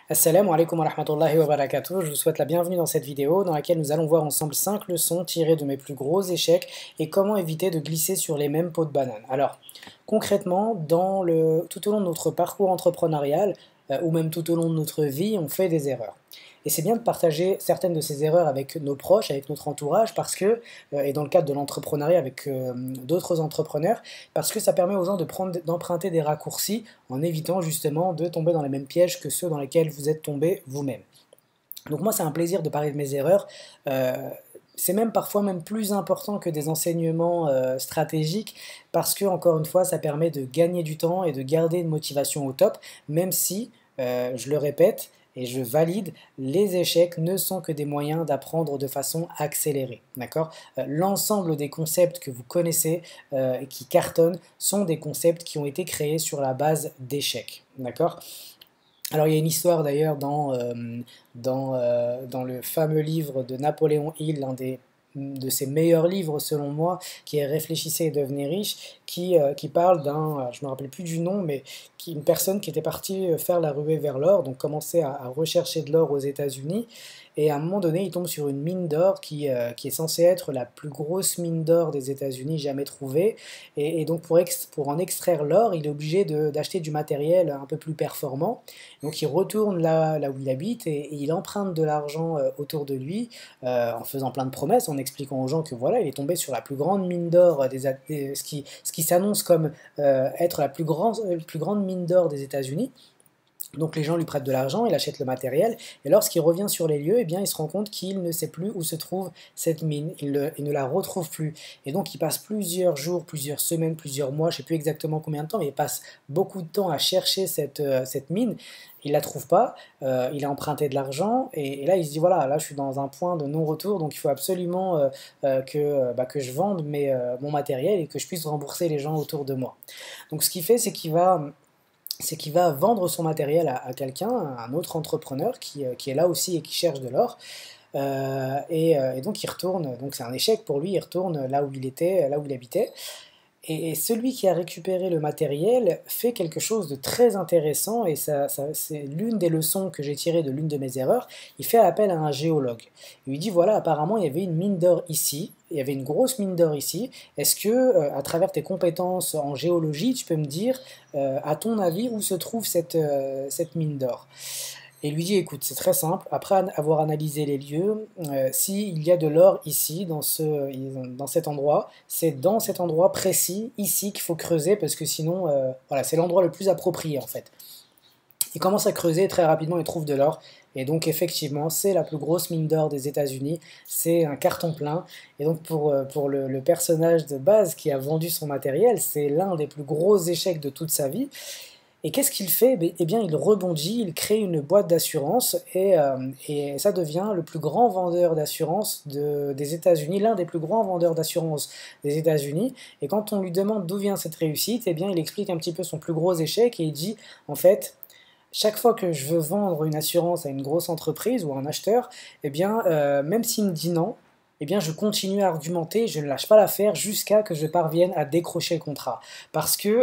Assalamu alaikum wa rahmatullahi wa barakatuh. Je vous souhaite la bienvenue dans cette vidéo dans laquelle nous allons voir ensemble 5 leçons tirées de mes plus gros échecs et comment éviter de glisser sur les mêmes pots de banane. Alors, concrètement, tout au long de notre parcours entrepreneurial ou même tout au long de notre vie, on fait des erreurs. Et c'est bien de partager certaines de ces erreurs avec nos proches, avec notre entourage, parce que, et dans le cadre de l'entrepreneuriat avec d'autres entrepreneurs, parce que ça permet aux gens d'emprunter des raccourcis en évitant justement de tomber dans les mêmes pièges que ceux dans lesquels vous êtes tombé vous-même. Donc moi, c'est un plaisir de parler de mes erreurs. C'est même parfois même plus important que des enseignements stratégiques parce que, encore une fois, ça permet de gagner du temps et de garder une motivation au top, même si, je le répète et je valide, les échecs ne sont que des moyens d'apprendre de façon accélérée. D'accord? L'ensemble des concepts que vous connaissez et qui cartonnent sont des concepts qui ont été créés sur la base d'échecs. D'accord? Alors il y a une histoire d'ailleurs dans le fameux livre de Napoléon Hill, l'un de ses meilleurs livres selon moi, qui est Réfléchissez et devenez riche, qui parle je ne me rappelle plus du nom, mais une personne qui était partie faire la ruée vers l'or, donc commencer à rechercher de l'or aux États-Unis, et à un moment donné il tombe sur une mine d'or qui est censée être la plus grosse mine d'or des États-Unis jamais trouvée, et donc pour en extraire l'or, il est obligé d'acheter du matériel un peu plus performant. Donc il retourne là où il habite et il emprunte de l'argent autour de lui en faisant plein de promesses, en expliquant aux gens que voilà, il est tombé sur la plus grande mine d'or, ce qui s'annonce comme être la plus grande mine d'or des États-Unis. Donc les gens lui prêtent de l'argent, il achète le matériel, et lorsqu'il revient sur les lieux, eh bien, il se rend compte qu'il ne sait plus où se trouve cette mine, il ne la retrouve plus. Et donc il passe plusieurs jours, plusieurs semaines, plusieurs mois, je ne sais plus exactement combien de temps, mais il passe beaucoup de temps à chercher cette mine, il ne la trouve pas, il a emprunté de l'argent, et là il se dit voilà, là je suis dans un point de non-retour, donc il faut absolument que je vende mon matériel et que je puisse rembourser les gens autour de moi. Donc ce qu'il fait, c'est qu'il va vendre son matériel à quelqu'un, à un autre entrepreneur qui est là aussi et qui cherche de l'or. Et donc il retourne, donc c'est un échec pour lui, il retourne là où il était, là où il habitait. Et celui qui a récupéré le matériel fait quelque chose de très intéressant, et c'est l'une des leçons que j'ai tirées de l'une de mes erreurs. Il fait appel à un géologue. Il lui dit voilà, apparemment il y avait une mine d'or ici, il y avait une grosse mine d'or ici. Est-ce que, à travers tes compétences en géologie, tu peux me dire, à ton avis, où se trouve cette mine d'or? Et il lui dit écoute, c'est très simple, après avoir analysé les lieux, s'il y a de l'or ici, dans cet endroit, c'est dans cet endroit précis, ici, qu'il faut creuser, parce que sinon, voilà, c'est l'endroit le plus approprié en fait. Il commence à creuser, très rapidement il trouve de l'or, et donc effectivement c'est la plus grosse mine d'or des États-Unis, c'est un carton plein, et donc pour le personnage de base qui a vendu son matériel, c'est l'un des plus gros échecs de toute sa vie. Et qu'est-ce qu'il fait? Eh bien, il rebondit, il crée une boîte d'assurance et ça devient le plus grand vendeur d'assurance des États-Unis, l'un des plus grands vendeurs d'assurance des États-Unis. Et quand on lui demande d'où vient cette réussite, eh bien, il explique un petit peu son plus gros échec et il dit, en fait, chaque fois que je veux vendre une assurance à une grosse entreprise ou à un acheteur, eh bien, même s'il me dit non, eh bien, je continue à argumenter, je ne lâche pas l'affaire jusqu'à que je parvienne à décrocher le contrat. Parce que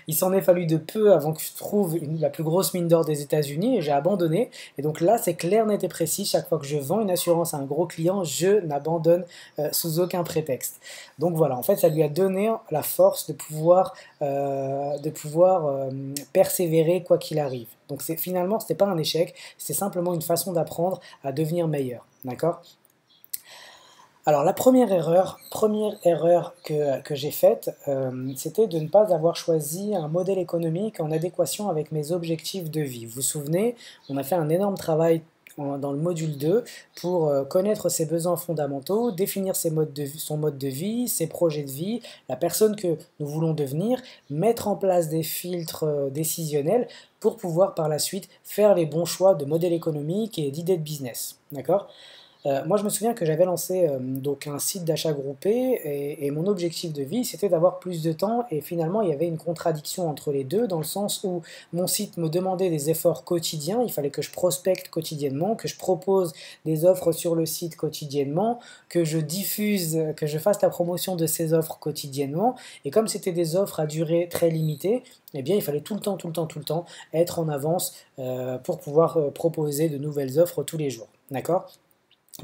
il s'en est fallu de peu avant que je trouve la plus grosse mine d'or des États-Unis et j'ai abandonné. Et donc là, c'est clair, net et précis. Chaque fois que je vends une assurance à un gros client, je n'abandonne sous aucun prétexte. Donc voilà, en fait, ça lui a donné la force de pouvoir persévérer quoi qu'il arrive. Donc finalement, ce n'était pas un échec, c'est simplement une façon d'apprendre à devenir meilleur. D'accord? Alors la première erreur que j'ai faite, c'était de ne pas avoir choisi un modèle économique en adéquation avec mes objectifs de vie. Vous vous souvenez, on a fait un énorme travail dans le module 2 pour connaître ses besoins fondamentaux, définir son mode de vie, ses projets de vie, la personne que nous voulons devenir, mettre en place des filtres décisionnels pour pouvoir par la suite faire les bons choix de modèle économique et d'idées de business. D'accord ? Moi je me souviens que j'avais lancé donc un site d'achat groupé et mon objectif de vie c'était d'avoir plus de temps et finalement il y avait une contradiction entre les deux dans le sens où mon site me demandait des efforts quotidiens, il fallait que je prospecte quotidiennement, que je propose des offres sur le site quotidiennement, que je diffuse, que je fasse la promotion de ces offres quotidiennement et comme c'était des offres à durée très limitée, eh bien il fallait tout le temps, tout le temps, tout le temps être en avance pour pouvoir proposer de nouvelles offres tous les jours. D'accord?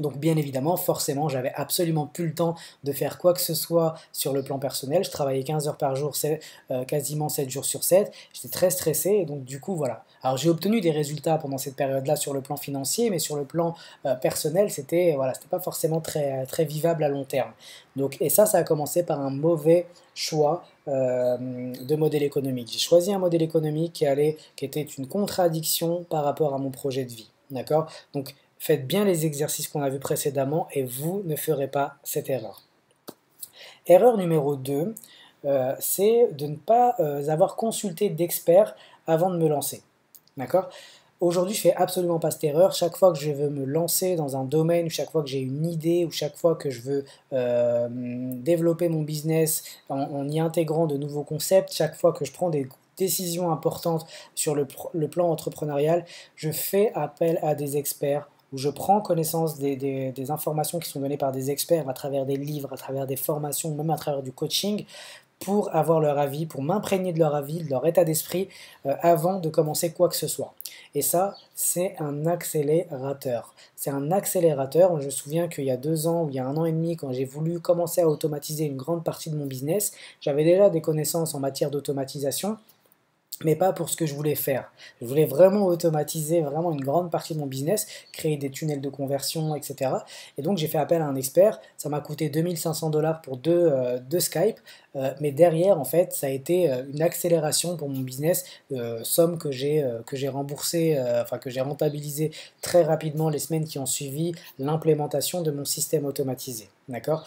Donc bien évidemment, forcément, j'avais absolument plus le temps de faire quoi que ce soit sur le plan personnel. Je travaillais 15 heures par jour, c'est quasiment 7 jours sur 7. J'étais très stressé et donc du coup voilà. Alors j'ai obtenu des résultats pendant cette période-là sur le plan financier, mais sur le plan personnel, c'était voilà, c'était pas forcément très vivable à long terme. Donc et ça a commencé par un mauvais choix de modèle économique. J'ai choisi un modèle économique qui était une contradiction par rapport à mon projet de vie. D'accord? Donc faites bien les exercices qu'on a vus précédemment et vous ne ferez pas cette erreur. Erreur numéro 2, c'est de ne pas avoir consulté d'experts avant de me lancer. D'accord? Aujourd'hui, je fais absolument pas cette erreur. Chaque fois que je veux me lancer dans un domaine, chaque fois que j'ai une idée, ou chaque fois que je veux développer mon business en y intégrant de nouveaux concepts, chaque fois que je prends des décisions importantes sur le plan entrepreneurial, je fais appel à des experts où je prends connaissance des informations qui sont données par des experts à travers des livres, à travers des formations, même à travers du coaching, pour avoir leur avis, pour m'imprégner de leur avis, de leur état d'esprit, avant de commencer quoi que ce soit. Et ça, c'est un accélérateur. C'est un accélérateur. Je me souviens qu'il y a 2 ans ou il y a 1 an et demi, quand j'ai voulu commencer à automatiser une grande partie de mon business, j'avais déjà des connaissances en matière d'automatisation, mais pas pour ce que je voulais faire. Je voulais vraiment automatiser vraiment une grande partie de mon business, créer des tunnels de conversion, etc. Et donc j'ai fait appel à un expert, ça m'a coûté 2500 $ pour deux Skype, mais derrière en fait ça a été une accélération pour mon business, somme que j'ai remboursée, enfin que j'ai rentabilisé très rapidement les semaines qui ont suivi l'implémentation de mon système automatisé. D'accord?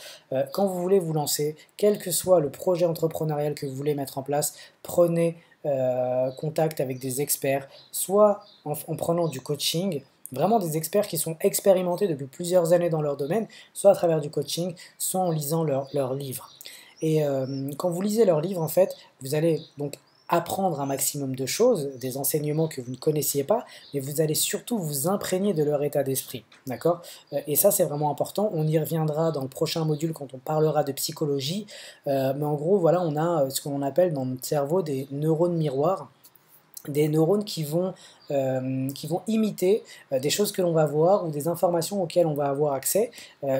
Quand vous voulez vous lancer, quel que soit le projet entrepreneurial que vous voulez mettre en place, prenez contact avec des experts, soit en prenant du coaching, vraiment des experts qui sont expérimentés depuis plusieurs années dans leur domaine, soit à travers du coaching, soit en lisant leurs livres. Et quand vous lisez leurs livres, en fait, vous allez donc apprendre un maximum de choses, des enseignements que vous ne connaissiez pas, mais vous allez surtout vous imprégner de leur état d'esprit, d'accord? Et ça, c'est vraiment important. On y reviendra dans le prochain module quand on parlera de psychologie, mais en gros, voilà, on a ce qu'on appelle dans notre cerveau des neurones miroirs, des neurones qui vont imiter des choses que l'on va voir ou des informations auxquelles on va avoir accès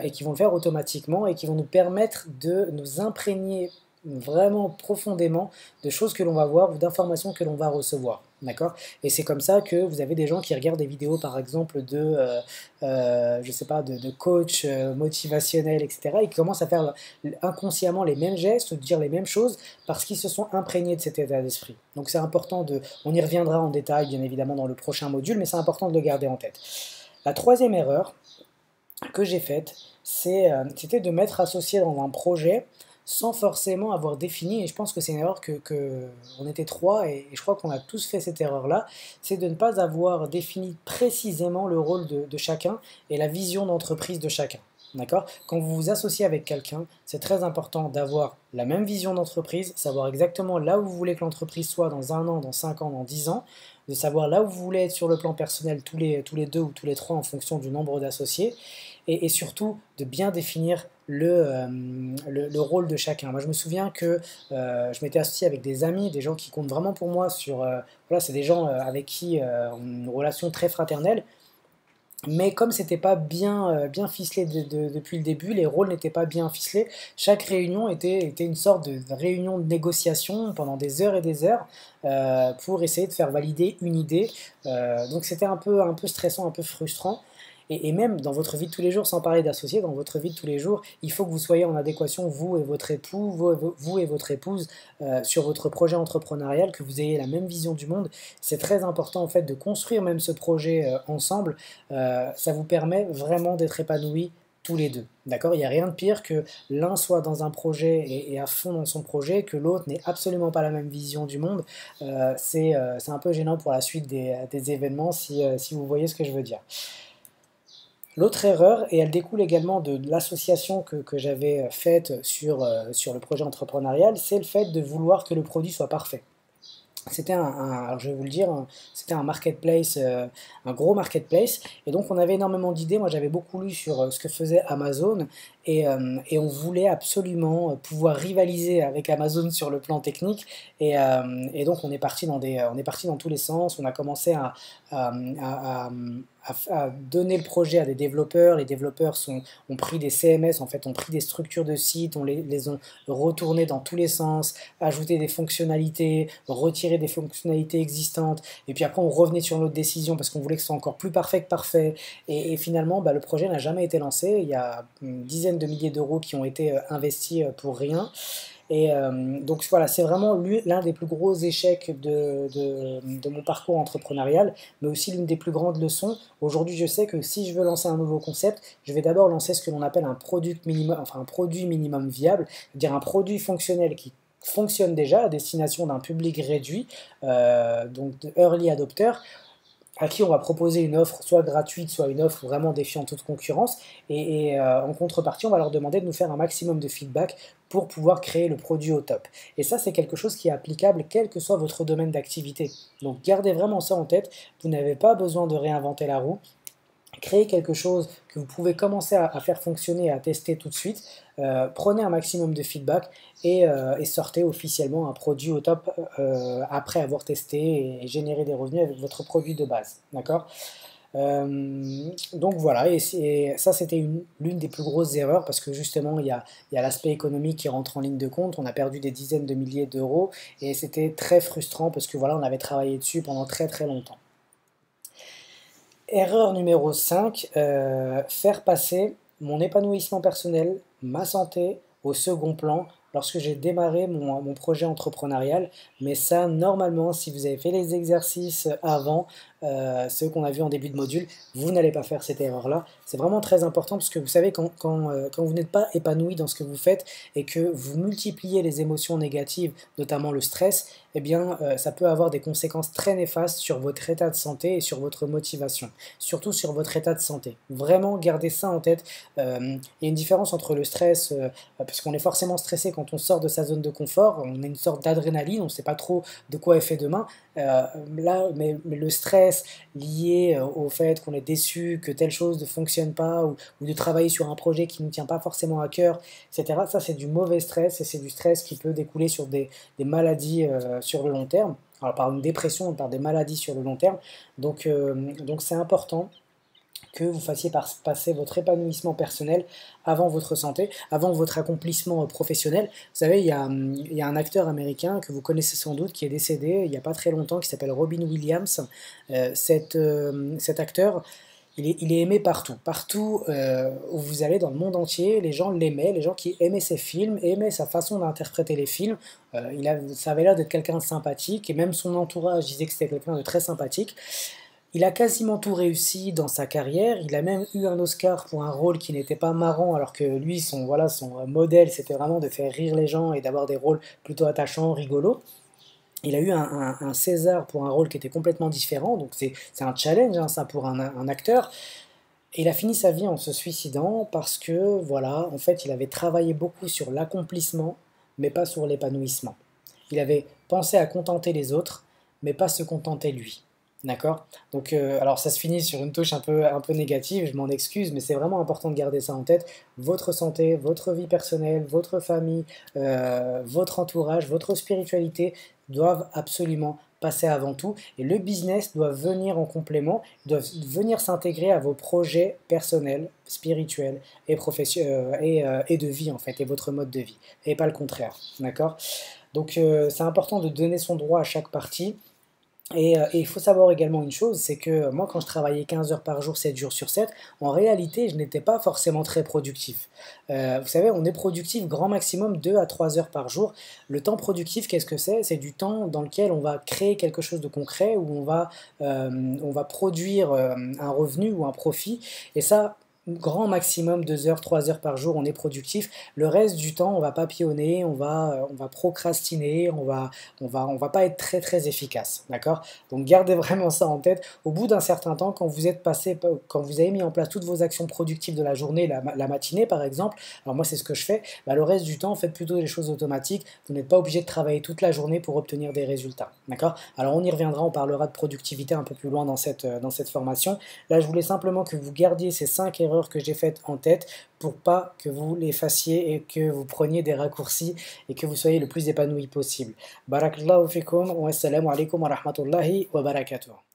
et qui vont le faire automatiquement et qui vont nous permettre de nous imprégner vraiment profondément de choses que l'on va voir ou d'informations que l'on va recevoir. D'accord? Et c'est comme ça que vous avez des gens qui regardent des vidéos, par exemple, je sais pas, de coach motivationnel, etc. et qui commencent à faire inconsciemment les mêmes gestes ou dire les mêmes choses parce qu'ils se sont imprégnés de cet état d'esprit. Donc c'est important on y reviendra en détail, bien évidemment, dans le prochain module, mais c'est important de le garder en tête. La troisième erreur que j'ai faite, c'était de m'être associé dans un projet sans forcément avoir défini, et je pense que c'est une erreur on était 3, et je crois qu'on a tous fait cette erreur-là, c'est de ne pas avoir défini précisément le rôle de chacun et la vision d'entreprise de chacun. D'accord? Quand vous vous associez avec quelqu'un, c'est très important d'avoir la même vision d'entreprise, savoir exactement là où vous voulez que l'entreprise soit dans 1 an, dans 5 ans, dans 10 ans, de savoir là où vous voulez être sur le plan personnel tous les 2 ou tous les 3 en fonction du nombre d'associés, et surtout de bien définir le rôle de chacun. Moi je me souviens que je m'étais associé avec des amis, des gens qui comptent vraiment pour moi voilà, c'est des gens avec qui on a une relation très fraternelle, mais comme c'était pas bien ficelé depuis le début, les rôles n'étaient pas bien ficelés, chaque réunion était une sorte de réunion de négociation pendant des heures et des heures pour essayer de faire valider une idée. Donc c'était un peu stressant, un peu frustrant. Et même dans votre vie de tous les jours, sans parler d'associés, dans votre vie de tous les jours, il faut que vous soyez en adéquation, vous et votre époux, vous et votre épouse, sur votre projet entrepreneurial, que vous ayez la même vision du monde. C'est très important en fait de construire même ce projet ensemble. Ça vous permet vraiment d'être épanouis tous les deux. D'accord? Il n'y a rien de pire que l'un soit dans un projet et à fond dans son projet, que l'autre n'ait absolument pas la même vision du monde. C'est un peu gênant pour la suite des événements si vous voyez ce que je veux dire. L'autre erreur, et elle découle également de l'association que j'avais faite sur le projet entrepreneurial, c'est le fait de vouloir que le produit soit parfait. C'était alors je vais vous le dire, c'était un marketplace, un gros marketplace, et donc on avait énormément d'idées. Moi j'avais beaucoup lu sur ce que faisait Amazon, et on voulait absolument pouvoir rivaliser avec Amazon sur le plan technique, et donc on est parti dans tous les sens. On a commencé à, à- à donner le projet à des développeurs. Les développeurs ont pris des CMS, en fait, ont pris des structures de sites, on les ont retournés dans tous les sens, ajouter des fonctionnalités, retirer des fonctionnalités existantes, et puis après on revenait sur notre décision parce qu'on voulait que ce soit encore plus parfait que parfait, et finalement bah, le projet n'a jamais été lancé. Il y a une dizaine de milliers d'euros qui ont été investis pour rien, et donc voilà, c'est vraiment l'un des plus gros échecs de mon parcours entrepreneurial, mais aussi l'une des plus grandes leçons. Aujourd'hui, je sais que si je veux lancer un nouveau concept, je vais d'abord lancer ce que l'on appelle un produit minimum, enfin un produit minimum viable, c'est-à-dire un produit fonctionnel qui fonctionne déjà à destination d'un public réduit, donc de early adopter, à qui on va proposer une offre soit gratuite, soit une offre vraiment défiant toute concurrence, et en contrepartie, on va leur demander de nous faire un maximum de feedback pour pouvoir créer le produit au top. Et ça, c'est quelque chose qui est applicable quel que soit votre domaine d'activité. Donc gardez vraiment ça en tête, vous n'avez pas besoin de réinventer la roue. Créez quelque chose que vous pouvez commencer à faire fonctionner, à tester tout de suite. Prenez un maximum de feedback, et sortez officiellement un produit au top après avoir testé et généré des revenus avec votre produit de base. D'accord? Donc voilà, et ça c'était l'une des plus grosses erreurs, parce que justement il y a l'aspect économique qui rentre en ligne de compte. On a perdu des dizaines de milliers d'euros, et c'était très frustrant parce que voilà, on avait travaillé dessus pendant très très longtemps. Erreur numéro 5, faire passer mon épanouissement personnel, ma santé, au second plan lorsque j'ai démarré mon projet entrepreneurial. Mais ça, normalement, si vous avez fait les exercices avant, ceux qu'on a vus en début de module, vous n'allez pas faire cette erreur-là. C'est vraiment très important, parce que vous savez, quand vous n'êtes pas épanoui dans ce que vous faites et que vous multipliez les émotions négatives, notamment le stress, eh bien, ça peut avoir des conséquences très néfastes sur votre état de santé et sur votre motivation, surtout sur votre état de santé. Vraiment, gardez ça en tête. Il y a une différence entre le stress, parce qu'on est forcément stressé quand on sort de sa zone de confort, on a une sorte d'adrénaline, on ne sait pas trop de quoi est fait demain. Mais le stress lié au fait qu'on est déçu, que telle chose ne fonctionne pas, ou de travailler sur un projet qui ne nous tient pas forcément à cœur, etc., ça c'est du mauvais stress, et c'est du stress qui peut découler sur des maladies sur le long terme. Alors par une dépression, par des maladies sur le long terme. Donc c'est important que vous fassiez passer votre épanouissement personnel avant votre santé, avant votre accomplissement professionnel. Vous savez, il y a un acteur américain que vous connaissez sans doute, qui est décédé il n'y a pas très longtemps, qui s'appelle Robin Williams. Cet acteur, il est aimé partout. Partout où vous allez dans le monde entier, les gens l'aimaient, les gens qui aimaient ses films, aimaient sa façon d'interpréter les films. Ça avait l'air d'être quelqu'un de sympathique, et même son entourage disait que c'était quelqu'un de très sympathique. Il a quasiment tout réussi dans sa carrière. Il a même eu un Oscar pour un rôle qui n'était pas marrant, alors que lui, son modèle, c'était vraiment de faire rire les gens et d'avoir des rôles plutôt attachants, rigolos. Il a eu un César pour un rôle qui était complètement différent, donc c'est un challenge, hein, ça, pour un acteur. Et il a fini sa vie en se suicidant parce que, voilà, en fait, il avait travaillé beaucoup sur l'accomplissement, mais pas sur l'épanouissement. Il avait pensé à contenter les autres, mais pas se contenter lui. D'accord? Donc, alors ça se finit sur une touche un peu négative, je m'en excuse, mais c'est vraiment important de garder ça en tête. Votre santé, votre vie personnelle, votre famille, votre entourage, votre spiritualité doivent absolument passer avant tout, et le business doit venir en complément, doit venir s'intégrer à vos projets personnels, spirituels et de vie, en fait, et votre mode de vie, et pas le contraire. D'accord? Donc c'est important de donner son droit à chaque partie. Et il faut savoir également une chose, c'est que moi, quand je travaillais 15 heures par jour, 7 jours sur 7, en réalité, je n'étais pas forcément très productif. Vous savez, on est productif grand maximum 2 à 3 heures par jour. Le temps productif, qu'est-ce que c'est? C'est du temps dans lequel on va créer quelque chose de concret, où on va produire un revenu ou un profit. Et ça, grand maximum 2 heures, 3 heures par jour, on est productif. Le reste du temps, on va papillonner, on va procrastiner, on va pas être très très efficace, d'accord? Donc gardez vraiment ça en tête. Au bout d'un certain temps, quand vous avez mis en place toutes vos actions productives de la journée, la matinée par exemple, alors moi c'est ce que je fais, bah, le reste du temps, faites plutôt les choses automatiques. Vous n'êtes pas obligé de travailler toute la journée pour obtenir des résultats, d'accord? Alors on y reviendra, on parlera de productivité un peu plus loin dans cette formation. Là, je voulais simplement que vous gardiez ces 5 erreurs que j'ai faites en tête pour pas que vous les fassiez et que vous preniez des raccourcis et que vous soyez le plus épanoui possible. Barakallahu fikum wa assalamu alaikum wa rahmatullahi wa barakatuh.